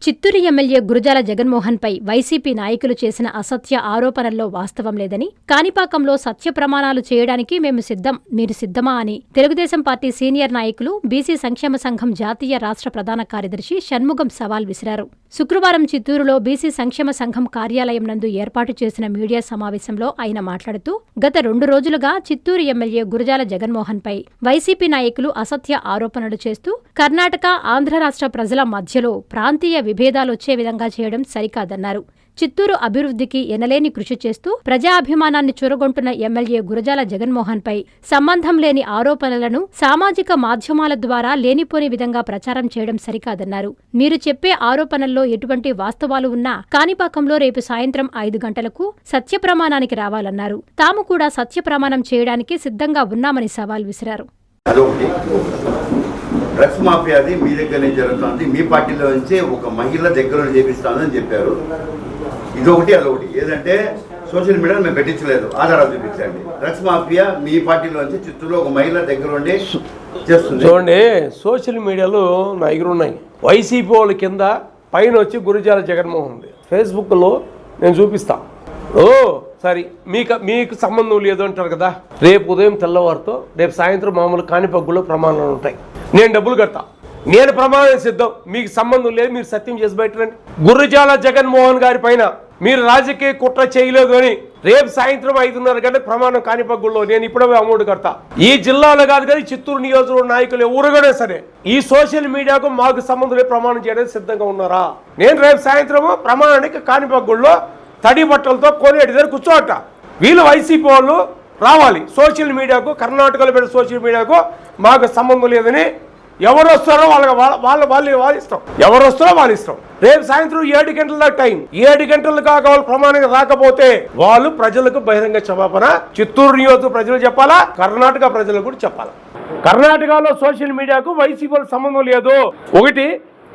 Chittoor MLA Gurazala Jaganmohan పై YCP నాయకులు చేసిన అసత్య ఆరోపణల్లో వాస్తవం లేదని, కాణిపాకంలో సత్య ప్రమాణాలు చేయడానికి మేము సిద్ధం, మీరు సిద్ధమా అని తెలుగుదేశం పార్టీ సీనియర్ నాయకులు బీసీ సంక్షేమ సంఘం జాతీయ రాష్ట్ర ప్రధాన కార్యదర్శి షణ్ముగం సవాల్ విసిరారు. శుక్రవారం చిత్తూరులో బీసీ సంక్షేమ సంఘం కార్యాలయం నందు ఏర్పాటు చేసిన మీడియా సమావేశంలో ఆయన మాట్లాడుతూ, గత 2 రోజులుగా చిత్తూరు ఎమ్మెల్యే గురజాల జగన్మోహన్ పై వైసీపీ నాయకులు అసత్య ఆరోపణలు చేస్తూ కర్ణాటక, ఆంధ్ర రాష్ట్ర ప్రజల మధ్యలో ప్రాంతీయ విభేదాలొచ్చే విధంగా చేయడం సరికాదన్నారు. చిత్తూరు అభివృద్ధికి ఎనలేని కృషి చేస్తూ ప్రజాభిమానాన్ని చురగొంటున్న ఎమ్మెల్యే గురజాల జగన్మోహన్ పై సంబంధం లేని ఆరోపణలను సామాజిక మాధ్యమాల ద్వారా లేనిపోని విధంగా ప్రచారం చేయడం సరికాదన్నారు. మీరు చెప్పే ఆరోపణల్లో ఎటువంటి వాస్తవాలు ఉన్నా కాణిపాకంలో రేపు సాయంత్రం 5 గంటలకు సత్యప్రమాణానికి రావాలన్నారు. తాము కూడా సత్యప్రమాణం చేయడానికి సిద్ధంగా ఉన్నామని సవాల్ విసిరారు. డ్రగ్స్ మాఫియాది మీ దగ్గరనే జరుగుతుంది, మీ పార్టీలో నుంచే ఒక మహిళ దగ్గర చేపిస్తానని చెప్పారు. ఇదొకటి అదొకటి. ఏదంటే సోషల్ మీడియాలో మేము పెట్టించలేదు, ఆధారాలు చూపించండి. డ్రగ్స్ మాఫియా మీ పార్టీలో నుంచి చిత్తూరులో ఒక మహిళ దగ్గర ఉండి చేస్తుంది. చూడండి, సోషల్ మీడియాలో నా దగ్గర ఉన్నాయి. వైసీపీ వాళ్ళ కింద పైన వచ్చి గురజాల జగన్మోహన్ ఉంది. ఫేస్బుక్లో నేను చూపిస్తాను. సరే, మీకు సంబంధం లేదు అంటారు కదా. రేపు ఉదయం తెల్లవారితో రేపు సాయంత్రం మామూలు కాణిపగ్గులో ప్రమాణాలు ఉంటాయి. నేను డబ్బులు కడతా, నేను ప్రమాణం సిద్ధం, మీకు సంబంధం లేదు, మీరు సత్యం చేసి బయటరండి. గురజాల జగన్మోహన్ గారి పైన మీరు రాజకీయ కుట్ర చేయలేదు అని రేపు సాయంత్రం 5:30 గంటలకు ప్రమాణం కాణిపగ్గుల్లో నేను ఇప్పుడే అమౌంట్ కడతా. ఈ జిల్లాలో కాదు కానీ చిత్తూరు నియోజకవర్గ నాయకులు ఎవరుగానే సరే ఈ సోషల్ మీడియాకు మాకు సంబంధం లేదు ప్రమాణం చేయడానికి సిద్ధంగా ఉన్నారా? నేను రేపు సాయంత్రం ప్రమాణానికి కాణిపగ్గుల్లో తడి బట్టలతో కోనేటి దగ్గర కూర్చోట. వీళ్ళు వైసీపీ వాళ్ళు రావాలి సోషల్ మీడియాకు, కర్ణాటకలో పెట్టే సోషల్ మీడియాకు మాకు సంబంధం లేదని. ఎవరు వస్తారో వాళ్ళ ఇష్టం, ఎవరు వస్తారో వాళ్ళ ఇష్టం. రేపు సాయంత్రం 7 గంటల దాకా టైం, 7 గంటలు కాక వాళ్ళు ప్రమాణంగా రాకపోతే వాళ్ళు ప్రజలకు బహిరంగ క్షమాపణ చిత్తూరు నియోజక ప్రజలు చెప్పాలా, కర్ణాటక ప్రజలకు కూడా చెప్పాలా. కర్ణాటకలో సోషల్ మీడియాకు వైసీపీ వాళ్ళకి సంబంధం లేదు. ఒకటి,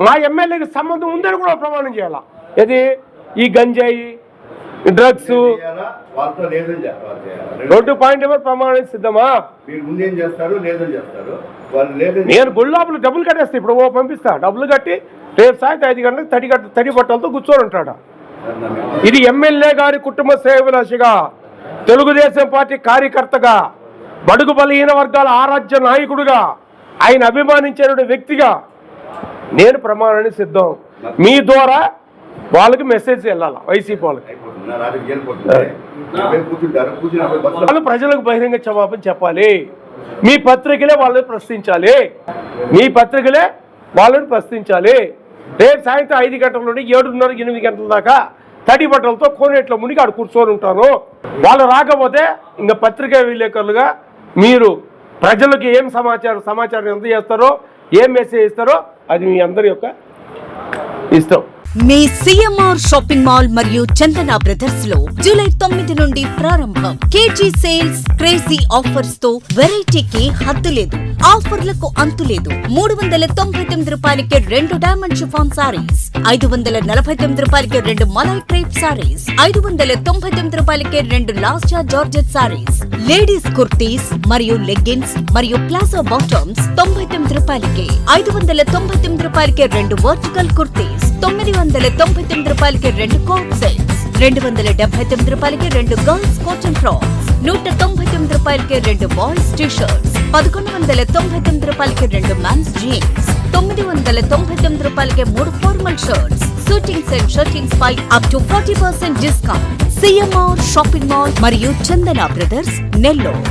మా ఎమ్మెల్యేకి సంబంధం ఉందని కూడా ప్రమాణం చేయాలా. ఇది ఈ గంజాయి, డ్రగ్స్ 2 పాయింట్ ప్రమాణం సిద్ధమా? నేను గుళ్ళోపల డబ్బులు కట్టేస్తా, ఇప్పుడు పంపిస్తా. డబ్బులు కట్టి రేపు సాయంత్రం 5 గంటలకు తడి బట్టలతో కూర్చొని ఉంటాడు. ఇది ఎమ్మెల్యే గారి కుటుంబ శ్రేయోభిలాషిగా, తెలుగుదేశం పార్టీ కార్యకర్తగా, బడుగు బలహీన వర్గాల ఆరాధ్య నాయకుడుగా, ఆయన అభిమానించిన వ్యక్తిగా నేను ప్రమాణానికి సిద్ధం. మీ ద్వారా వాళ్ళకి మెసేజ్ వెళ్ళాలి. వైసీపీ వాళ్ళకి వాళ్ళు ప్రజలకు బహిరంగ క్షమాపణ చెప్పాలి. మీ పత్రికలే వాళ్ళని ప్రశ్నించాలి, మీ పత్రికలే వాళ్ళని ప్రశ్నించాలి. రేపు సాయంత్రం 5 గంటల నుండి 7:30, 8 గంటల దాకా తడి బట్టలతో కోనేట్లో మునిగి ఆడు కూర్చొని ఉంటాను. వాళ్ళు రాకపోతే ఇంకా పత్రికా విలేకరులుగా మీరు ప్రజలకు ఏం సమాచారం ఎంత చేస్తారో, ఏం మెసేజ్ ఇస్తారో అది మీ అందరి యొక్క ఇష్టం. మీ సిఎంఆర్ షాపింగ్ మాల్ మరియు చందన బ్రదర్స్ లో జూలై 9 నుండి ప్రారంభం. కేజీ సేల్స్, క్రేజీ ఆఫర్స్ తో వెరైటీకి హద్దు లేదు, ఆఫర్లకు అంతు లేదు. 399 రూపాయలకి 2 డైమండ్ షిఫాన్ సారీస్, 549 రూపాయలకి 2 మలై క్రేప్ సారీస్, 599 రూపాయలకి 2 లాస్టా జార్జెట్ సారీస్, లేడీస్ కుర్తీస్ మరియు లెగ్గిన్స్ మరియు ప్లాజో బాటమ్స్ 99 రూపాయలకి, 599 రూపాయలకి 2 వర్టికల్ కుర్తీస్, 999 రూపాయలకి 2 కోట్ సెట్స్, 279 రూపాయలకి 2 గర్ల్స్ కాటన్ ఫ్రాక్స్, 199 రూపాయలకి 2 బాయ్స్ టీ షర్ట్స్, 1199 రూపాయలకి 2 మెన్స్ జీన్స్, 999 రూపాయలకి 3 formal shirts, suitings and shirtings పై up to 40% discount. CMR shopping mall మరియు చందన బ్రదర్స్, నెల్లూరు.